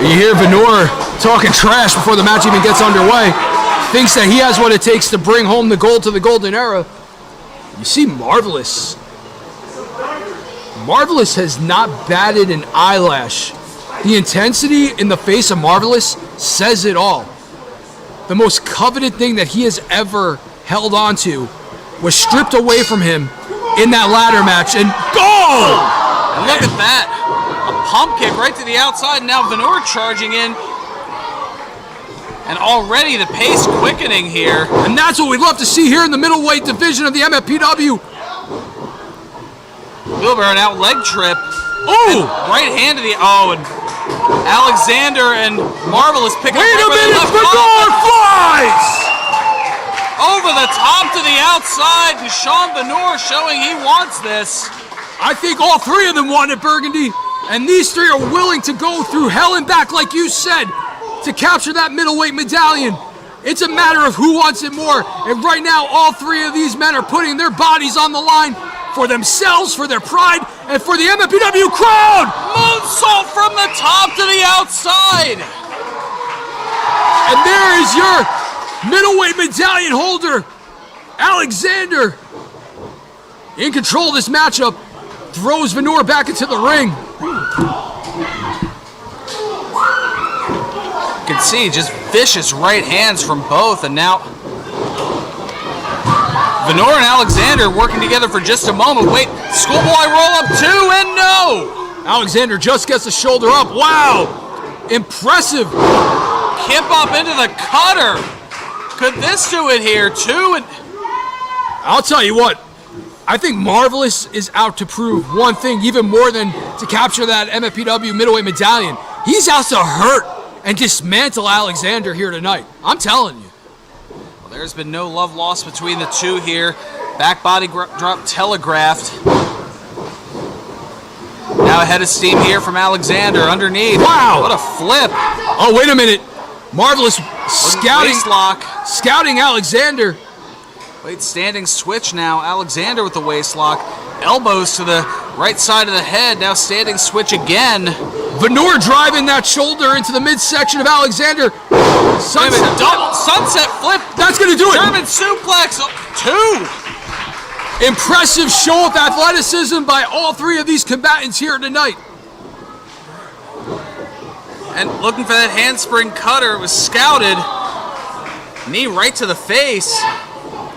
You hear Vanore talking trash before the match even gets underway. Thinks that he has what it takes to bring home the gold to the Golden Era. You see Marvelous. Marvelous has not batted an eyelash. The intensity in the face of Marvelous says it all. The most coveted thing that he has ever held on to was stripped away from him in that ladder match, and goal! And look at that. A pump kick right to the outside, now Vanore charging in. And already the pace quickening here. And that's what we'd love to see here in the middleweight division of the MFPW. Wheelbarrow out leg trip. Oh! Right hand to the, and Alexander and Marvelous pick up. Wait a minute, Vanore flies! Over the top to the outside, and Sean Vanore showing he wants this. I think all three of them want it, Burgundy. And these three are willing to go through hell and back, like you said, to capture that middleweight medallion. It's a matter of who wants it more. And right now, all three of these men are putting their bodies on the line for themselves, for their pride, and for the MFPW crowd. Moonsault from the top to the outside. And there is your middleweight medallion holder, Alexander. In control of this matchup, throws Vanore back into the ring. You can see just vicious right hands from both, and now Vanore and Alexander working together for just a moment. Wait, schoolboy roll up two, and no! Alexander just gets the shoulder up. Wow! Impressive. Kip up into the cutter. Could this do it here too? And I'll tell you what, I think Marvelous is out to prove one thing even more than to capture that MFPW middleweight medallion. He's out to hurt and dismantle Alexander here tonight. I'm telling you. Well, there's been no love lost between the two here. Back body drop telegraphed. Now ahead of steam here from Alexander underneath. Wow! What a flip. Oh, wait a minute. Marvelous scouting, Waist lock. scouting Alexander. Wait, standing switch now. Alexander with the waist lock. Elbows to the right side of the head. Now standing switch again. Vanore driving that shoulder into the midsection of Alexander. Double sunset flip. That's going to do it. German suplex. Two. Impressive show of athleticism by all three of these combatants here tonight. And looking for that handspring cutter. It was scouted. Knee right to the face.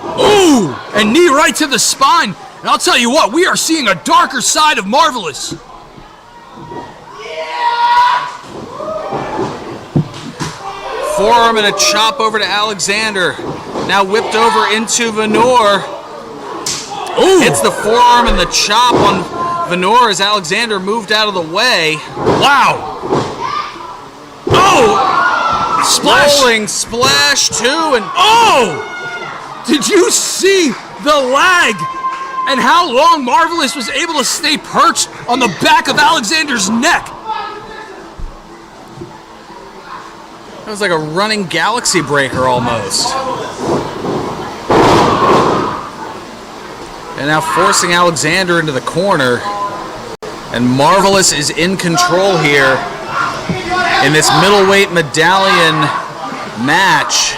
Ooh, and knee right to the spine. And I'll tell you what, we are seeing a darker side of Marvelous. Forearm and a chop over to Alexander. Now whipped over into Vanore. Ooh. Hits the forearm and the chop on Vanore as Alexander moved out of the way. Wow. Oh! Splash! Rolling splash two, and oh! Did you see the lag and how long Marvelous was able to stay perched on the back of Alexander's neck? that was like a running galaxy breaker almost. And now forcing Alexander into the corner. And Marvelous is in control here in this middleweight medallion match.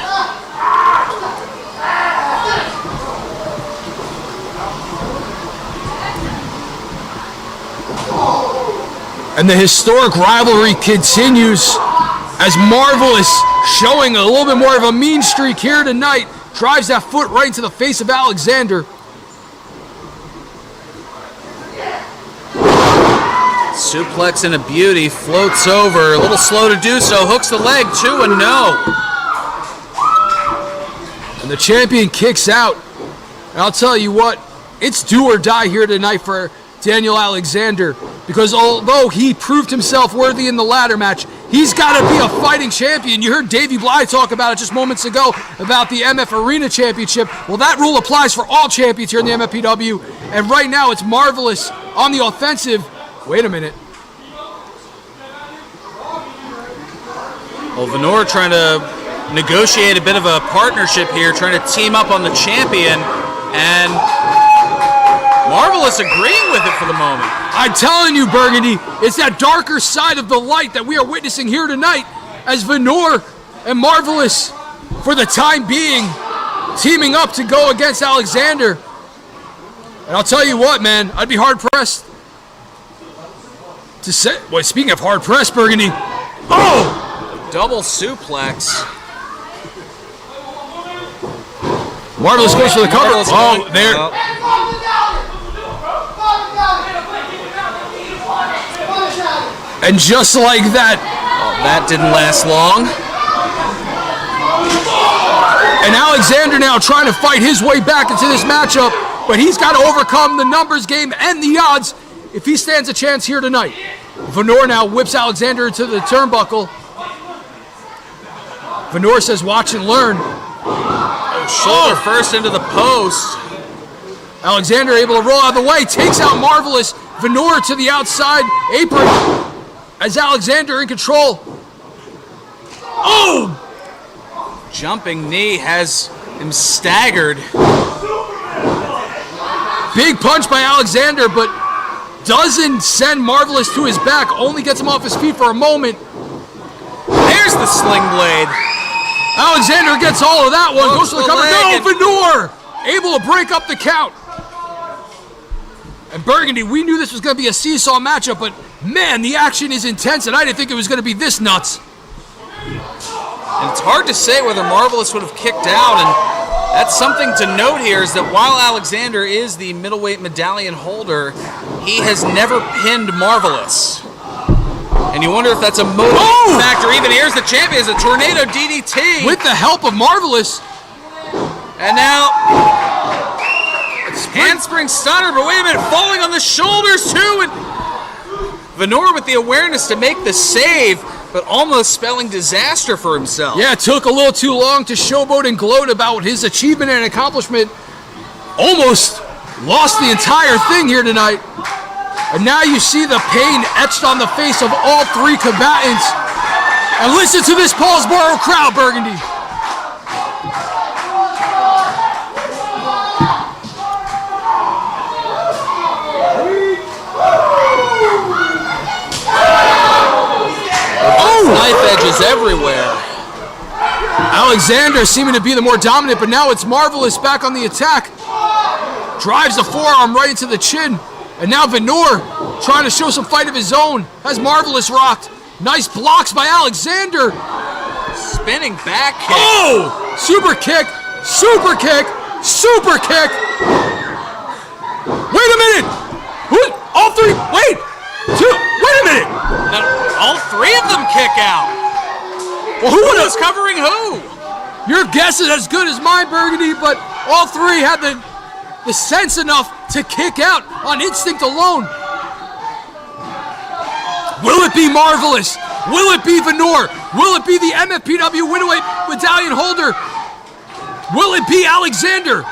And the historic rivalry continues as Marvelous, showing a little bit more of a mean streak here tonight, drives that foot right into the face of Alexander. Suplex and a beauty, floats over, a little slow to do so, hooks the leg, two and no. And the champion kicks out. And I'll tell you what, it's do or die here tonight for Daniel Alexander, because although he proved himself worthy in the ladder match, he's got to be a fighting champion. You heard Davey Bly talk about it just moments ago about the MF Arena Championship. Well, that rule applies for all champions here in the MFPW, and right now it's Marvelous on the offensive. Wait a minute. Well, Vanore trying to negotiate a bit of a partnership here, trying to team up on the champion, and Marvelous agreeing with it for the moment. I'm telling you, Burgundy, it's that darker side of the light that we are witnessing here tonight as Vanore and Marvelous, for the time being, teaming up to go against Alexander. And I'll tell you what, man, I'd be hard-pressed to say. Well, speaking of hard-pressed, Burgundy. Oh! Double suplex. Marvelous goes for the cover. Oh, there. And just like that. Oh, that didn't last long. And Alexander now trying to fight his way back into this matchup, but he's got to overcome the numbers game and the odds if he stands a chance here tonight. Vanore now whips Alexander into the turnbuckle. Vanore says, watch and learn. Shoulder first into the post. Alexander able to roll out of the way, takes out Marvelous. Vanore to the outside apron as Alexander in control. Oh! Jumping knee has him staggered. Big punch by Alexander, but doesn't send Marvelous to his back, only gets him off his feet for a moment. There's the sling blade. Alexander gets all of that one, goes for the cover. No, Vanore able to break up the count. And Burgundy, we knew this was going to be a seesaw matchup, but man, the action is intense, and I didn't think it was going to be this nuts. And it's hard to say whether Marvelous would have kicked out, and that's something to note here, is that while Alexander is the middleweight medallion holder, he has never pinned Marvelous. And you wonder if that's a motivating factor. Even here's the champion, is a tornado DDT. With the help of Marvelous. And now, handspring stunner, but wait a minute, falling on the shoulders too. And Vanore with the awareness to make the save, but almost spelling disaster for himself. Yeah, it took a little too long to showboat and gloat about his achievement and accomplishment. Almost lost the entire thing here tonight. And now you see the pain etched on the face of all three combatants. And listen to this Paulsboro crowd, Burgundy. Knife edges everywhere. Alexander seeming to be the more dominant, but now it's Marvelous back on the attack. Drives the forearm right into the chin. And now Vanore trying to show some fight of his own. Has Marvelous rocked. Nice blocks by Alexander. Spinning back kick. Oh! Super kick, super kick, super kick. Wait a minute. Who? All three, wait. Wait a minute. No, all three of them kick out. Well, who was covering who? Your guess is as good as mine, Burgundy, but all three had the sense enough to kick out on instinct alone. Will it be Marvelous? Will it be Vanore? Will it be the MFPW Middleweight Medallion holder? Will it be Alexander?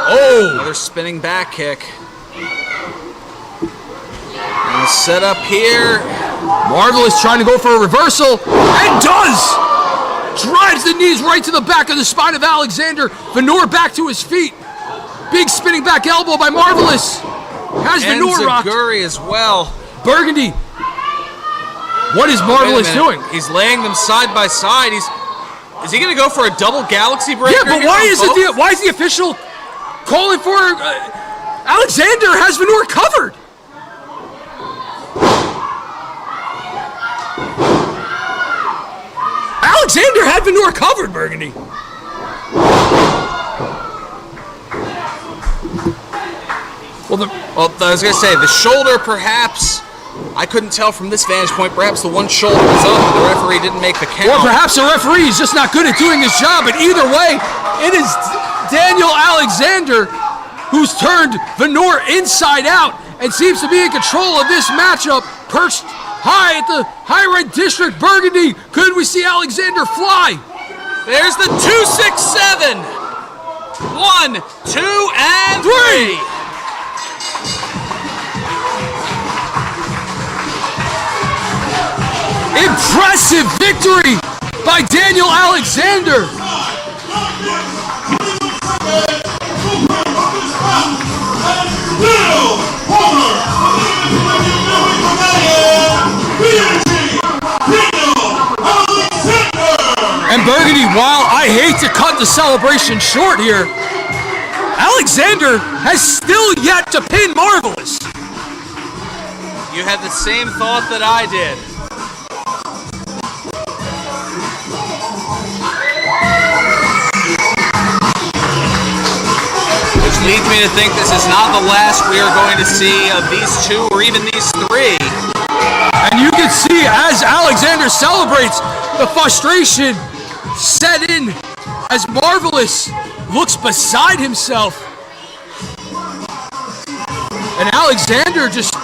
Oh! Another spinning back kick. And set up here. Marvelous trying to go for a reversal, and does! Drives the knees right to the back of the spine of Alexander. Vanore back to his feet. Big spinning back elbow by Marvelous. Has Vanore rocked. Enziguri as well. Burgundy. What is Marvelous doing? He's laying them side by side. Is he going to go for a double galaxy breaker? Yeah, but why is the official calling for Alexander has Vanore covered? Alexander had Vanore covered, Burgundy. Well, I was going to say, the shoulder perhaps, I couldn't tell from this vantage point, perhaps the one shoulder was up and the referee didn't make the count. Or perhaps the referee is just not good at doing his job, but either way, it is Daniel Alexander who's turned Vanore inside out and seems to be in control of this matchup, perched high at the high red district. Burgundy, could we see Alexander fly? There's the 2-6-7. 1, 2, and 3. Impressive victory by Daniel Alexander. I hate to cut the celebration short here. Alexander has still yet to pin Marvelous. You had the same thought that I did. Which leads me to think this is not the last we are going to see of these two or even these three. And you can see as Alexander celebrates, the frustration set in as Marvelous looks beside himself. And Alexander just